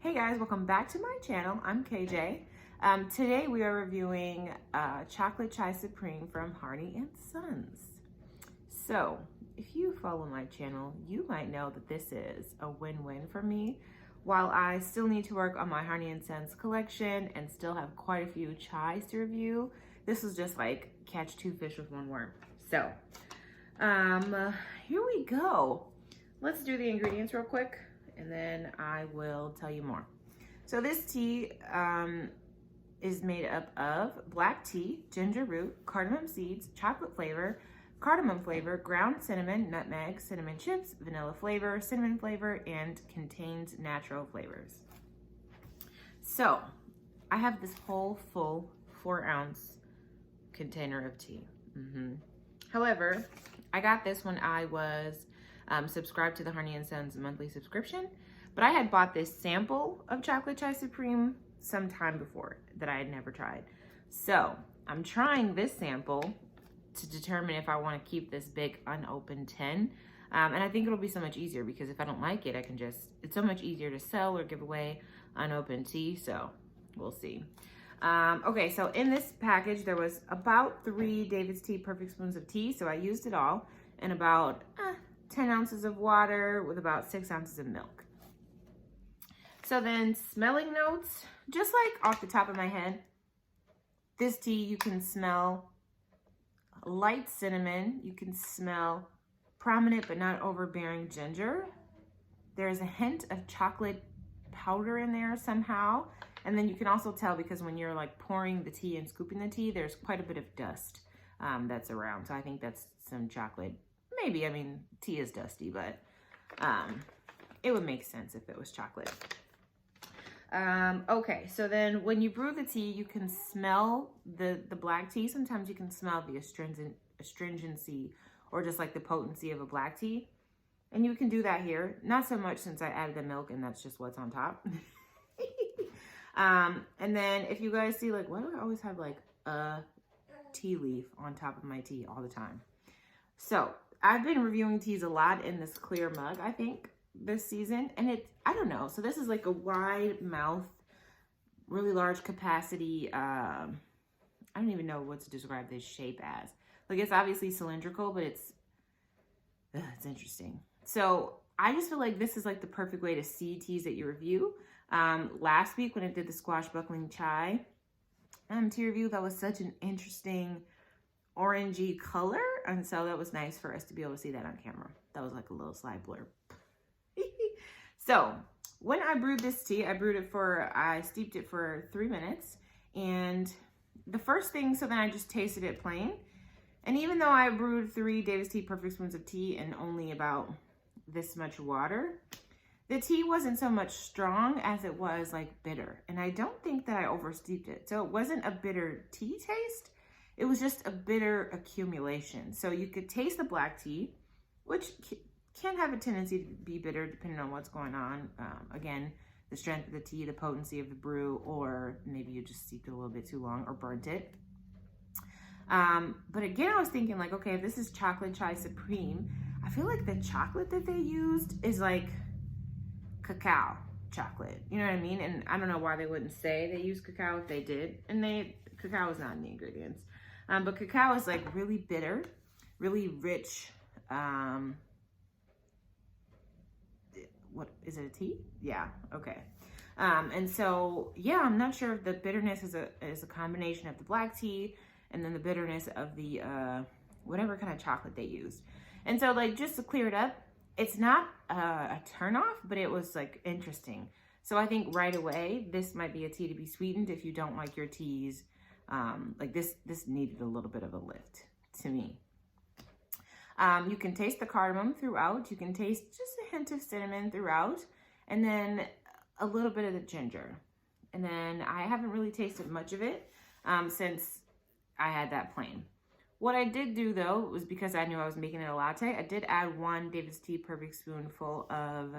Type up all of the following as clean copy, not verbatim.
Hey guys, welcome back to my channel. I'm KJ. Today we are reviewing Chocolate Chai Supreme from Harney and Sons. So, if you follow my channel, you might know that this is a win-win for me. While I still need to work on my Harney and Sons collection and still have quite a few chais to review, this was just like catch two fish with one worm. So, here we go. Let's do the ingredients real quick, and then I will tell you more. So this tea is made up of black tea, ginger root, cardamom seeds, chocolate flavor, cardamom flavor, ground cinnamon, nutmeg, cinnamon chips, vanilla flavor, cinnamon flavor, and contains natural flavors. So I have this whole full 4-ounce container of tea. However, I got this when I was subscribed to the Harney and Sons monthly subscription, but I had bought this sample of Chocolate Chai Supreme some time before that I had never tried. So I'm trying this sample to determine if I want to keep this big unopened tin. And I think it'll be so much easier because if I don't like it, I can just, it's so much easier to sell or give away unopened tea. So we'll see. Okay, so in this package, there was about 3 David's Tea Perfect Spoons of tea. So I used it all, and about 10 ounces of water with about 6 ounces of milk. So then smelling notes, just like off the top of my head, this tea, you can smell light cinnamon. You can smell prominent but not overbearing ginger. There's a hint of chocolate powder in there somehow. And then you can also tell because when you're like pouring the tea and scooping the tea, there's quite a bit of dust that's around. So I think that's some chocolate. Maybe, I mean, tea is dusty, but it would make sense if it was chocolate. Okay, so then when you brew the tea, you can smell the black tea. Sometimes you can smell the astringency or just like the potency of a black tea. And you can do that here. Not so much since I added the milk and that's just what's on top. And then if you guys see, like, why do I always have like a tea leaf on top of my tea all the time? So I've been reviewing teas a lot in this clear mug, I think, this season. And I don't know. So this is like a wide mouth, really large capacity. I don't even know what to describe this shape as. Like, it's obviously cylindrical, but it's interesting. So I just feel like this is like the perfect way to see teas that you review. Last week when I did the Squashbuckling Chai tea review, that was such an interesting orangey color. And so that was nice for us to be able to see that on camera. That was like a little slide blurb. So when I brewed this tea, I steeped it for 3 minutes. And the first thing, so then I just tasted it plain. And even though I brewed 3 David's Tea Perfect Spoons of tea and only about this much water, the tea wasn't so much strong as it was like bitter. And I don't think that I oversteeped it. So it wasn't a bitter tea taste. It was just a bitter accumulation. So you could taste the black tea, which can have a tendency to be bitter depending on what's going on. Again, the strength of the tea, the potency of the brew, or maybe you just steeped it a little bit too long or burnt it. But again, I was thinking like, okay, if this is Chocolate Chai Supreme, I feel like the chocolate that they used is like cacao chocolate. You know what I mean? And I don't know why they wouldn't say they used cacao if they did. And cacao is not in the ingredients. But cacao is like really bitter, really rich. What is it, a tea? Yeah, okay. And so, yeah, I'm not sure if the bitterness is a combination of the black tea and then the bitterness of the whatever kind of chocolate they used. And so, like, just to clear it up, it's not a turnoff, but it was like interesting. So I think right away, this might be a tea to be sweetened if you don't like your teas. Like this needed a little bit of a lift to me. You can taste the cardamom throughout. You can taste just a hint of cinnamon throughout, and then a little bit of the ginger. And then I haven't really tasted much of it since I had that plain. What I did do though was because I knew I was making it a latte, I did add 1 David's Tea Perfect Spoonful of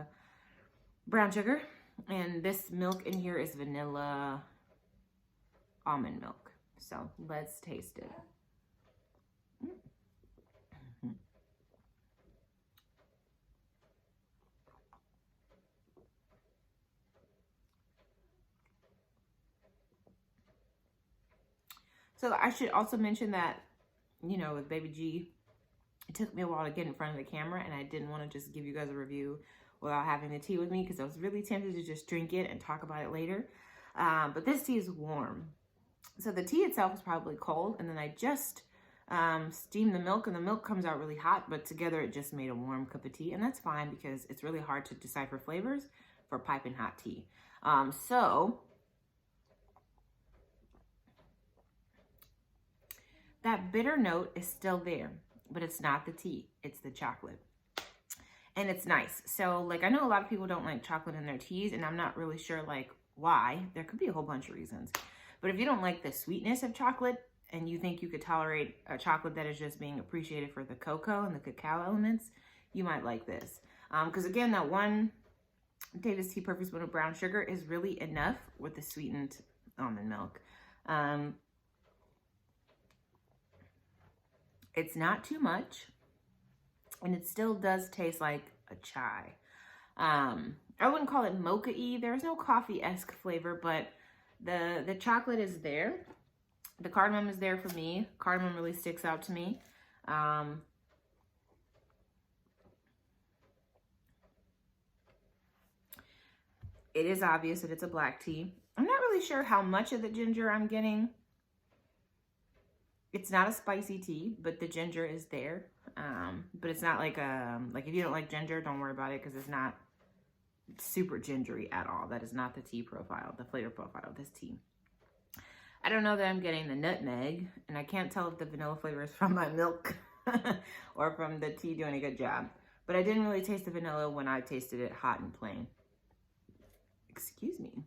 brown sugar. And this milk in here is vanilla almond milk. So let's taste it. So I should also mention that, you know, with Baby G, it took me a while to get in front of the camera, and I didn't want to just give you guys a review without having the tea with me, because I was really tempted to just drink it and talk about it later. But this tea is warm. So the tea itself is probably cold, and then I just steamed the milk, and the milk comes out really hot, but together it just made a warm cup of tea, and that's fine because it's really hard to decipher flavors for piping hot tea. So that bitter note is still there, but it's not the tea, it's the chocolate. And it's nice. So like, I know a lot of people don't like chocolate in their teas, and I'm not really sure like why. There could be a whole bunch of reasons. But if you don't like the sweetness of chocolate and you think you could tolerate a chocolate that is just being appreciated for the cocoa and the cacao elements, you might like this. Because again, that one Teadious tea perfect spoon of brown sugar is really enough with the sweetened almond milk. It's not too much, and it still does taste like a chai. I wouldn't call it mocha-y. There's no coffee-esque flavor, but the chocolate is there. The cardamom is there for me. Cardamom really sticks out to me. It is obvious that it's a black tea. I'm not really sure how much of the ginger I'm getting. It's not a spicy tea, but the ginger is there. But it's not like if you don't like ginger, don't worry about it, because it's not super gingery at all. That is not the tea profile, the flavor profile of this tea. I don't know that I'm getting the nutmeg, and I can't tell if the vanilla flavor is from my milk or from the tea doing a good job. But I didn't really taste the vanilla when I tasted it hot and plain. Excuse me.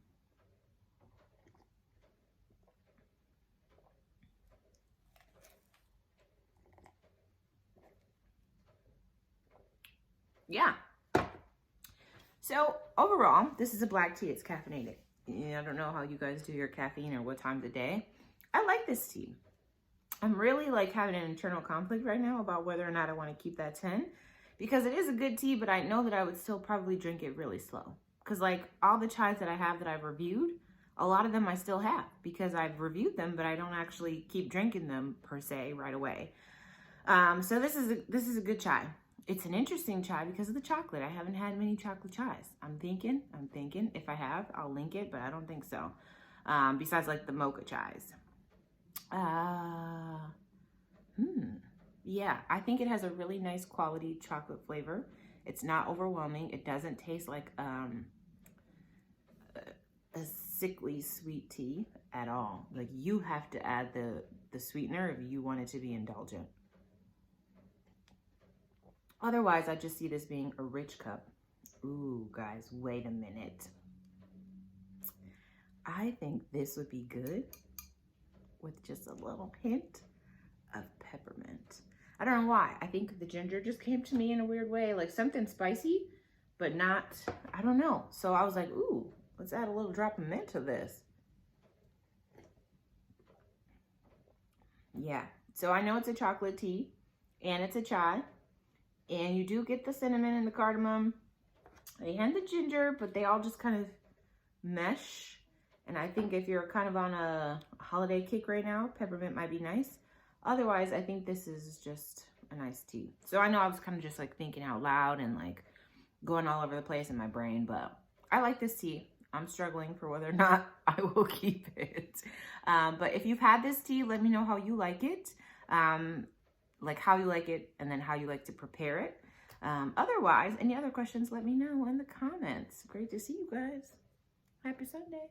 Yeah. So overall, this is a black tea. It's caffeinated. I don't know how you guys do your caffeine or what time of the day. I like this tea. I'm really like having an internal conflict right now about whether or not I want to keep that 10, because it is a good tea, but I know that I would still probably drink it really slow. Because like all the chais that I have that I've reviewed, a lot of them I still have because I've reviewed them, but I don't actually keep drinking them per se right away. So this is a good chai. It's an interesting chai because of the chocolate. I haven't had many chocolate chais. I'm thinking if I have, I'll link it, but I don't think so. Besides like the mocha chais. Yeah, I think it has a really nice quality chocolate flavor. It's not overwhelming. It doesn't taste like a sickly sweet tea at all. Like, you have to add the sweetener if you want it to be indulgent. Otherwise, I just see this being a rich cup. Ooh, guys, wait a minute. I think this would be good with just a little hint of peppermint. I don't know why. I think the ginger just came to me in a weird way, like something spicy, but not, I don't know. So I was like, ooh, let's add a little drop of mint to this. Yeah, so I know it's a chocolate tea and it's a chai, and you do get the cinnamon and the cardamom and the ginger, but they all just kind of mesh. And I think if you're kind of on a holiday kick right now, peppermint might be nice. Otherwise, I think this is just a nice tea. So I know I was kind of just like thinking out loud and like going all over the place in my brain, but I like this tea. I'm struggling for whether or not I will keep it. But if you've had this tea, let me know how you like it. Like how you like it, and then how you like to prepare it. Otherwise, any other questions, let me know in the comments. Great to see you guys. Happy Sunday.